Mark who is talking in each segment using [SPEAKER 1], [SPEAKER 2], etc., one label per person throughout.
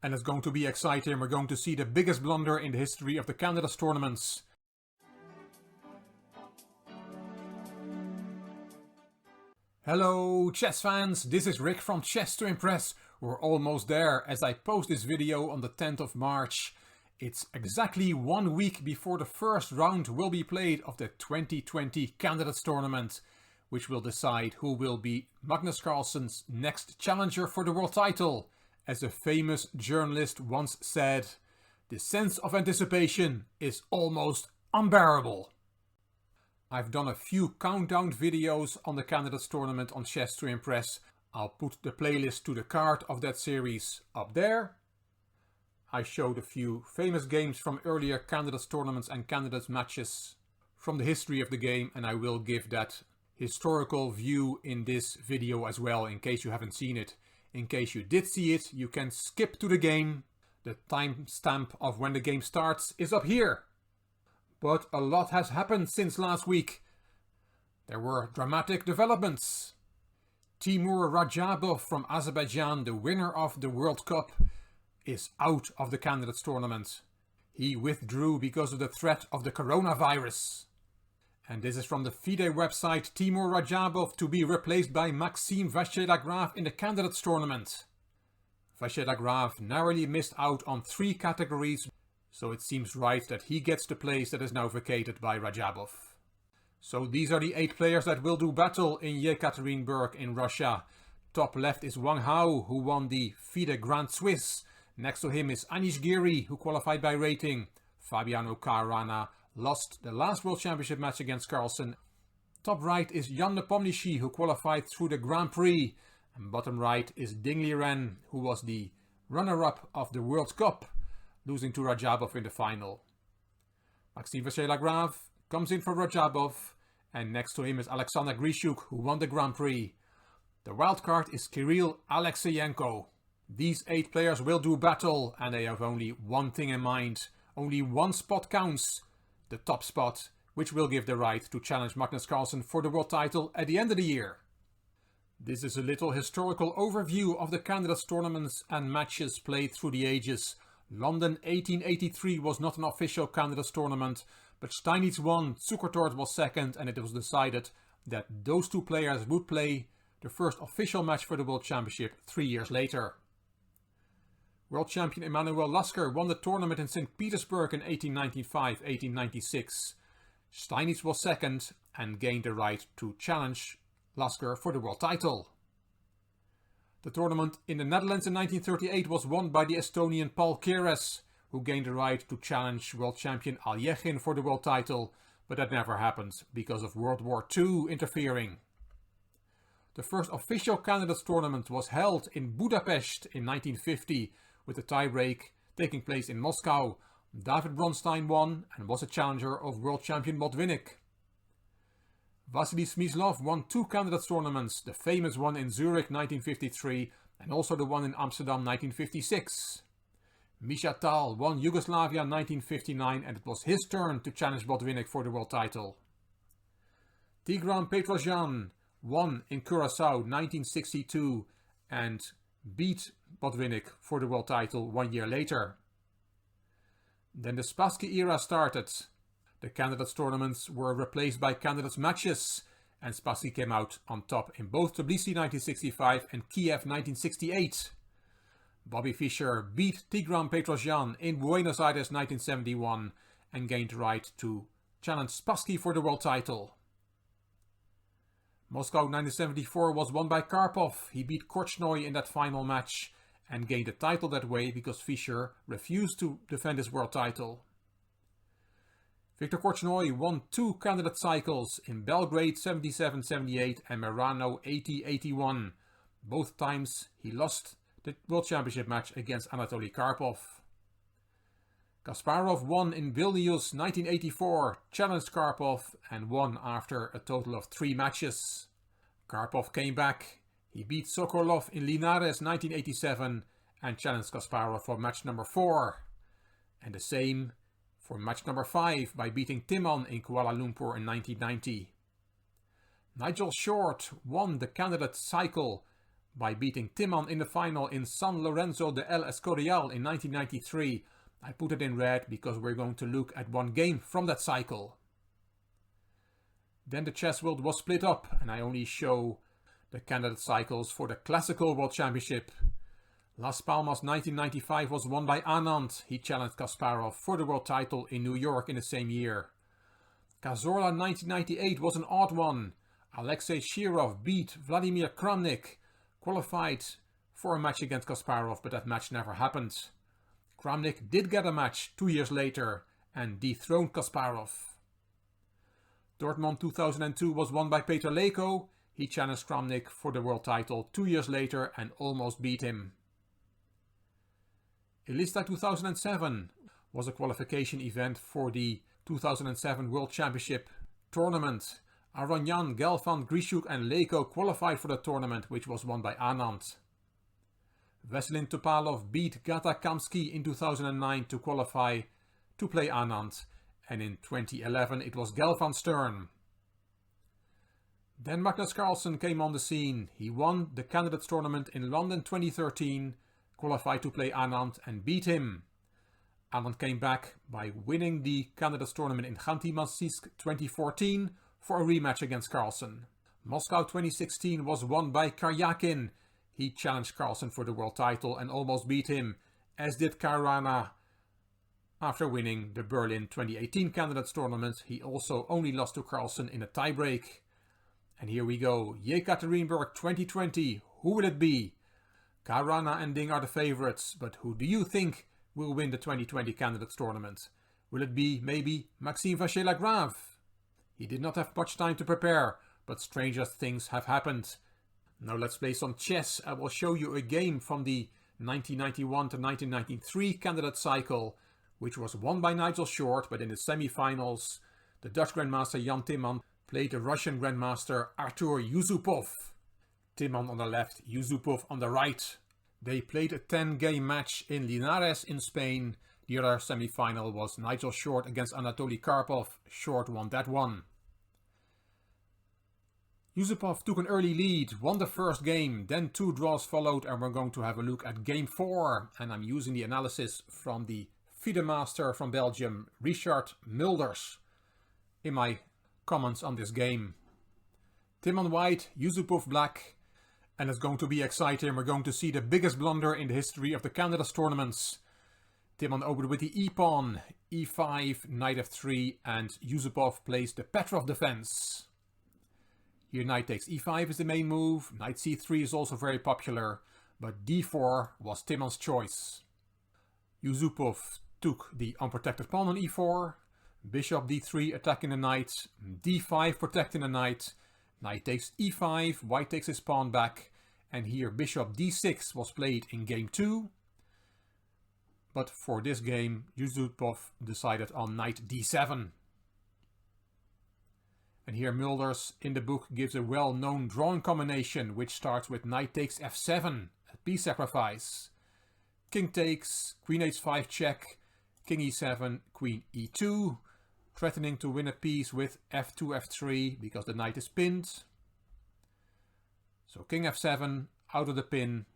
[SPEAKER 1] And it's going to be exciting. We're going to see the biggest blunder in the history of the Candidates tournaments. Hello chess fans, this is Rick from Chess to Impress. We're almost there as I post this video on the 10th of March. It's exactly 1 week before the first round will be played of the 2020 Candidates Tournament, which will decide who will be Magnus Carlsen's next challenger for the world title. As a famous journalist once said, the sense of anticipation is almost unbearable. I've done a few countdown videos on the Candidates Tournament on Chess to Impress. I'll put the playlist to the card of that series up there. I showed a few famous games from earlier Candidates Tournaments and Candidates matches from the history of the game, and I will give that historical view in this video as well in case you haven't seen it. In case you did see it, you can skip to the game. The timestamp of when the game starts is up here. But a lot has happened since last week. There were dramatic developments. Timur Rajabov from Azerbaijan, the winner of the World Cup, is out of the Candidates Tournament. He withdrew because of the threat of the coronavirus. And this is from the FIDE website. Timur Rajabov to be replaced by Maxime Vachier-Lagrave in the Candidates Tournament. Vachier-Lagrave narrowly missed out on 3 categories, so it seems right that he gets the place that is now vacated by Rajabov. So these are the 8 players that will do battle in Yekaterinburg in Russia. Top left is Wang Hao, who won the FIDE Grand Swiss. Next to him is Anish Giri, who qualified by rating. Fabiano Caruana lost the last World Championship match against Carlsen. Top right is Jan Nepomniachtchi, who qualified through the Grand Prix. And bottom right is Ding Liren, who was the runner-up of the World Cup, losing to Rajabov in the final. Maxime Vachier-Lagrave comes in for Rajabov, and next to him is Alexander Grishuk, who won the Grand Prix. The wildcard is Kirill Alexeyenko. These 8 players will do battle, and they have only one thing in mind. Only one spot counts, the top spot, which will give the right to challenge Magnus Carlsen for the world title at the end of the year. This is a little historical overview of the Candidates Tournaments and matches played through the ages. London 1883 was not an official Candidates Tournament, but Steinitz won, Zukertort was second, and it was decided that those 2 players would play the first official match for the World Championship 3 years later. World champion Emanuel Lasker won the tournament in St. Petersburg in 1895-1896. Steinitz was second and gained the right to challenge Lasker for the world title. The tournament in the Netherlands in 1938 was won by the Estonian Paul Keres, who gained the right to challenge world champion Aljechin for the world title, but that never happened because of World War II interfering. The first official Candidates Tournament was held in Budapest in 1950, with the tiebreak taking place in Moscow. David Bronstein won and was a challenger of world champion Botvinnik. Vasily Smyslov won 2 Candidates Tournaments, the famous one in Zurich 1953 and also the one in Amsterdam 1956. Misha Tal won Yugoslavia 1959 and it was his turn to challenge Botvinnik for the world title. Tigran Petrosyan won in Curaçao 1962 and beat Botvinnik for the world title 1 year later. Then the Spassky era started. The Candidates Tournaments were replaced by Candidates matches, and Spassky came out on top in both Tbilisi 1965 and Kiev 1968. Bobby Fischer beat Tigran Petrosyan in Buenos Aires 1971 and gained the right to challenge Spassky for the world title. Moscow 1974 was won by Karpov. He beat Korchnoi in that final match and gained the title that way because Fischer refused to defend his world title. Viktor Korchnoi won 2 candidate cycles in Belgrade 77-78 and Merano 80-81. Both times he lost the World Championship match against Anatoly Karpov. Kasparov won in Vilnius 1984, challenged Karpov and won after a total of 3 matches. Karpov came back, he beat Sokolov in Linares 1987 and challenged Kasparov for match number 4. And the same for match number 5 by beating Timman in Kuala Lumpur in 1990. Nigel Short won the candidate cycle by beating Timon in the final in San Lorenzo de El Escorial in 1993. I put it in red because we're going to look at one game from that cycle. Then the chess world was split up and I only show the candidate cycles for the Classical World Championship. Las Palmas 1995 was won by Anand. He challenged Kasparov for the world title in New York in the same year. Cazorla 1998 was an odd one. Alexei Shirov beat Vladimir Kramnik, qualified for a match against Kasparov, but that match never happened. Kramnik did get a match 2 years later and dethroned Kasparov. Dortmund 2002 was won by Peter Leko. He challenged Kramnik for the world title 2 years later and almost beat him. Elista 2007 was a qualification event for the 2007 World Championship tournament. Aronyan, Gelfand, Grishuk and Leko qualified for the tournament, which was won by Anand. Veselin Topalov beat Gata Kamsky in 2009 to qualify to play Anand, and in 2011 it was Gelfand's turn. Then Magnus Carlsen came on the scene. He won the Candidates Tournament in London 2013, qualified to play Anand and beat him. Anand came back by winning the Candidates Tournament in Khanty-Mansiysk 2014 for a rematch against Carlsen. Moscow 2016 was won by Karyakin. He challenged Carlsen for the world title and almost beat him, as did Caruana. After winning the Berlin 2018 Candidates Tournament, he also only lost to Carlsen in a tiebreak. And here we go, Yekaterinburg 2020, who will it be? Caruana and Ding are the favourites, but who do you think will win the 2020 Candidates Tournament? Will it be maybe Maxime Vacher-Lagrave? He did not have much time to prepare, but stranger things have happened. Now let's play some chess. I will show you a game from the 1991 to 1993 candidate cycle, which was won by Nigel Short, but in the semi-finals, the Dutch Grandmaster Jan Timman played the Russian Grandmaster Artur Yusupov. Timman on the left, Yusupov on the right. They played a 10-game match in Linares in Spain. The other semi-final was Nigel Short against Anatoly Karpov. Short won that one. Yusupov took an early lead, won the first game, then 2 draws followed, and we're going to have a look at game 4. And I'm using the analysis from the FIDE master from Belgium, Richard Mulders, in my comments on this game. Timman white, Yusupov black, and it's going to be exciting. We're going to see the biggest blunder in the history of the Candidates tournaments. Timman opened with the e-pawn, e5, knight f3, and Yusupov plays the Petrov defense. Here knight takes e5 is the main move, knight c3 is also very popular, but d4 was Timman's choice. Yusupov took the unprotected pawn on e4, bishop d3 attacking the knight, d5 protecting the knight, knight takes e5, white takes his pawn back, and here bishop d6 was played in game 2. But for this game, Yusupov decided on knight d7. And here Mulders in the book gives a well-known drawing combination, which starts with knight takes f7, a piece sacrifice. King takes, queen h5 check, king e7, queen e2, threatening to win a piece with f2, f3, because the knight is pinned. So king f7, out of the pin,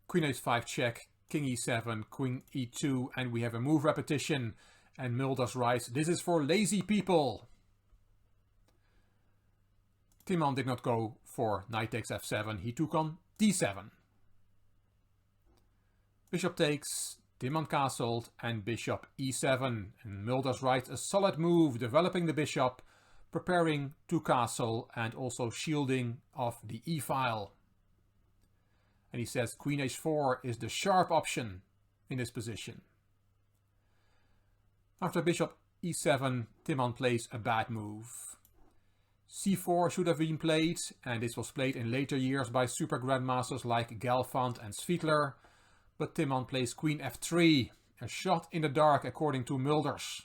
[SPEAKER 1] queen h5 check, king e7, queen e2, and we have a move repetition. And Mulders writes, "This is for lazy people." Timman did not go for knight takes f7, he took on d7. Bishop takes, Timman castled, and bishop e7. And Mulders writes a solid move, developing the bishop, preparing to castle, and also shielding of the e-file. And he says queen h4 is the sharp option in this position. After bishop e7, Timman plays a bad move. c4 should have been played, and this was played in later years by super grandmasters like Gelfand and Svidler, but Timman plays queen f3, a shot in the dark according to Mulders.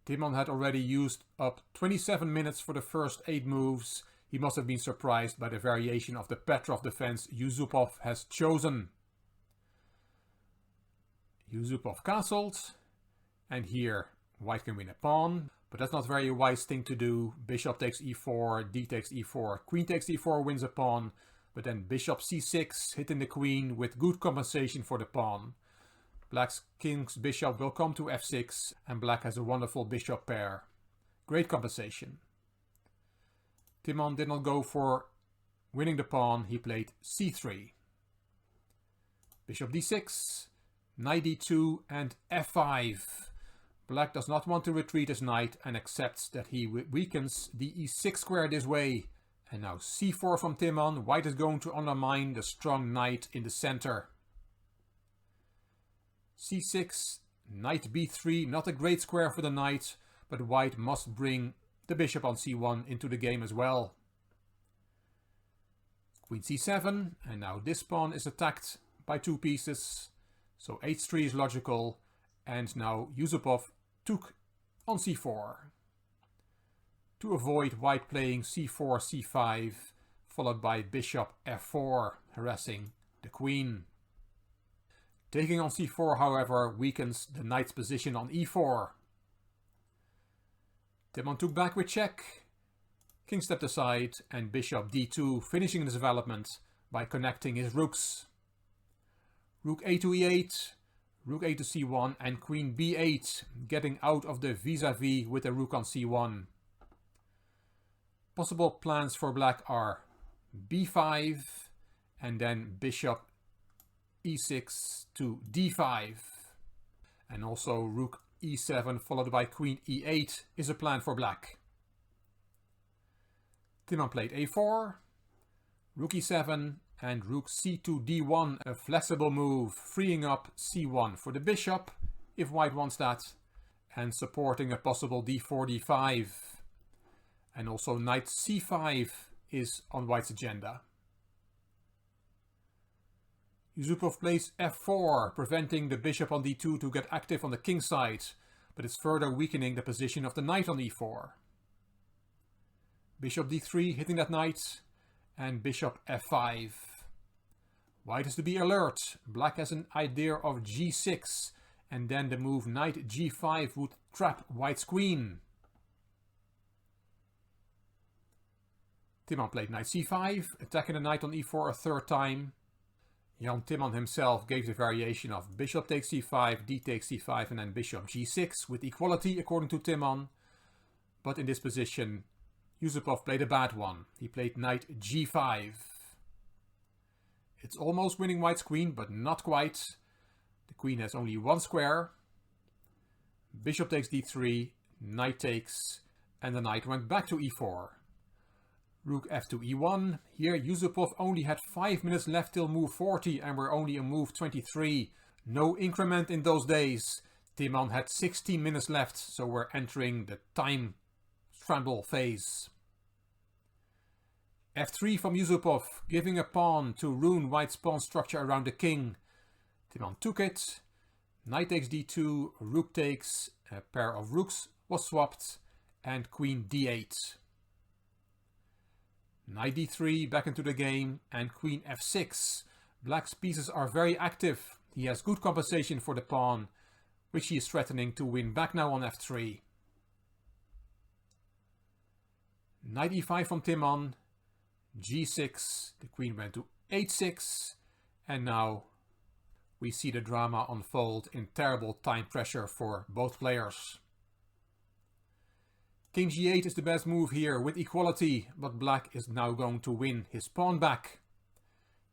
[SPEAKER 1] Timman had already used up 27 minutes for the first 8 moves. He must have been surprised by the variation of the Petrov defense Yusupov has chosen. Yusupov castled, and here white can win a pawn. But that's not a very wise thing to do. Bishop takes e4, d takes e4, queen takes e4 wins a pawn. but then bishop c6 hitting the queen with good compensation for the pawn. Black's king's bishop will come to f6 and black has a wonderful bishop pair. Great compensation. Timon did not go for winning the pawn, he played c3. Bishop d6, knight d2 and f5. Black does not want to retreat his knight and accepts that he weakens the e6 square this way. And now c4 from Timon. White is going to undermine the strong knight in the center. c6, knight b3, not a great square for the knight, but white must bring the bishop on c1 into the game as well. Queen c7, and now this pawn is attacked by two pieces, so h3 is logical, and now Yusupov took on c4 to avoid white playing c4, c5, followed by bishop f4, harassing the queen. Taking on c4, however, weakens the knight's position on e4. Timon took back with check, king stepped aside, and bishop d2, finishing the development by connecting his rooks. Rook a to e8, rook a to c1, and queen b8, getting out of the vis-a-vis with the rook on c1. Possible plans for black are b5, and then bishop e6 to d5. And also rook e7 followed by queen e8 is a plan for black. Timon played a4, rook e7, and rook c2 d1, a flexible move, freeing up c1 for the bishop, if white wants that, and supporting a possible d4, d5. And also knight c5 is on white's agenda. Yusupov plays f4, preventing the bishop on d2 to get active on the king side, but it's further weakening the position of the knight on e4. Bishop d3 hitting that knight, and bishop f5. White has to be alert. Black has an idea of g6, and then the move knight g5 would trap white's queen. Timon played knight c5, attacking the knight on e4 a third time. Jan Timon himself gave the variation of bishop takes c5, d takes c5, and then bishop g6 with equality according to Timon. But in this position, Yusupov played a bad one. He played knight g5. It's almost winning white's queen, but not quite. The queen has only one square. Bishop takes d3, knight takes, and the knight went back to e4. Rook f to e1. Here Yusupov only had 5 minutes left till move 40 and we're only on move 23. No increment in those days. Timon had 16 minutes left, so we're entering the time scramble phase. f3 from Yusupov, giving a pawn to ruin white's pawn structure around the king. Timon took it. Knight takes d2, rook takes, a pair of rooks was swapped, and queen d8. Knight d3 back into the game, and queen f6. Black's pieces are very active. He has good compensation for the pawn, which he is threatening to win back now on f3. Knight e5 from Timon, g6, the queen went to h6, and now we see the drama unfold in terrible time pressure for both players. King g8 is the best move here with equality, but black is now going to win his pawn back.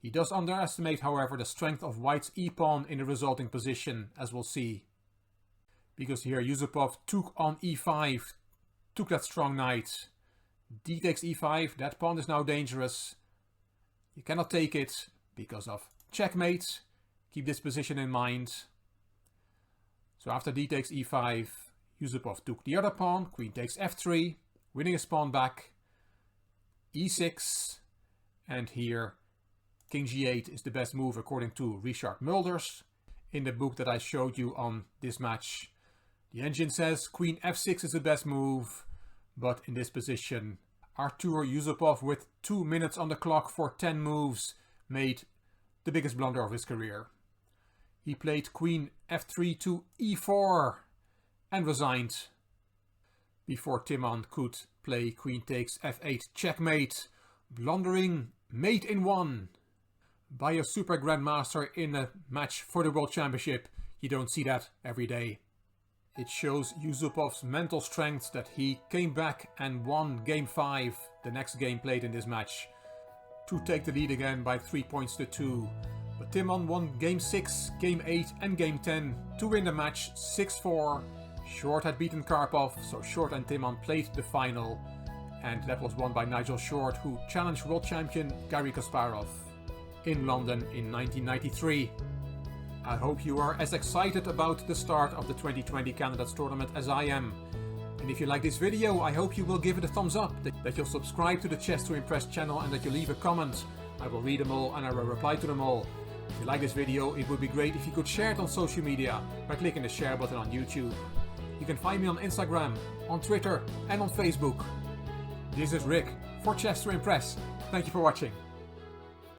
[SPEAKER 1] He does underestimate, however, the strength of white's e-pawn in the resulting position, as we'll see. Because here Yusupov took on e5, took that strong knight. D takes e5, that pawn is now dangerous. You cannot take it because of checkmate. Keep this position in mind. So after d takes e5, Yusupov took the other pawn, queen takes f3, winning his pawn back, e6, and here king g8 is the best move according to Richard Mulders in the book that I showed you on this match. The engine says queen f6 is the best move, but in this position Artur Yusupov, with 2 minutes on the clock for 10 moves, made the biggest blunder of his career. He played queen f3 to e4 and resigned before Timon could play queen takes f8 checkmate, blundering Mate in one by a Super Grandmaster in a match for the World Championship. You don't see that every day. It shows Yusupov's mental strength that he came back and won Game 5, the next game played in this match, to take the lead again by 3 points to 2. But Timon won Game 6, Game 8 and Game 10 to win the match 6-4. Short had beaten Karpov, so Short and Timon played the final. And that was won by Nigel Short, who challenged world champion Garry Kasparov in London in 1993. I hope you are as excited about the start of the 2020 Candidates Tournament as I am. And if you like this video, I hope you will give it a thumbs up, that you'll subscribe to the Chess to Impress channel and that you leave a comment. I will read them all and I will reply to them all. If you like this video, it would be great if you could share it on social media by clicking the share button on YouTube. You can find me on Instagram, on Twitter and on Facebook. This is Rick for Chess to Impress. Thank you for watching.